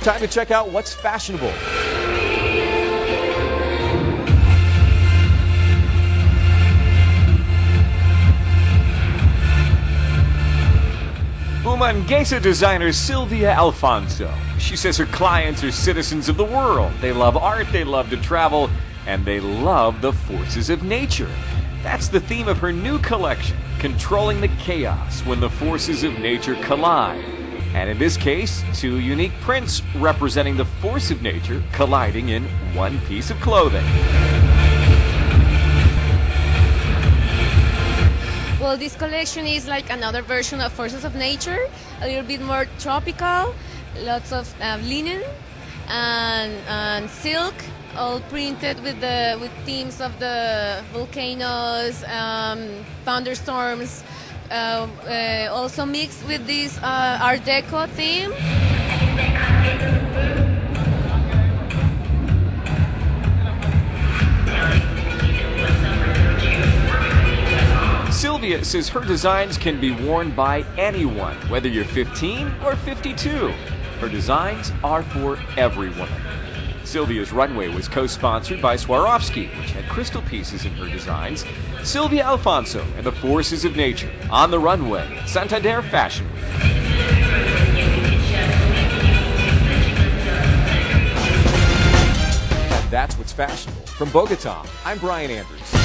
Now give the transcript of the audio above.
time to check out what's fashionable. Bucaramanga designer Silvia Alfonzo. She says her clients are citizens of the world. They love art, they love to travel, and they love the forces of nature. That's the theme of her new collection, controlling the chaos when the forces of nature collide. And in this case, two unique prints representing the force of nature colliding in one piece of clothing. Well, this collection is like another version of Forces of Nature, a little bit more tropical, lots of linen and silk, all printed with themes of the volcanoes, thunderstorms, also mixed with this Art Deco theme. Silvia says her designs can be worn by anyone, whether you're 15 or 52. Her designs are for everyone. Silvia's runway was co-sponsored by Swarovski, which had crystal pieces in her designs. Silvia Alfonzo and the Forces of Nature on the runway at Santander Fashion Week. And that's what's fashionable. From Bogota, I'm Brian Andrews.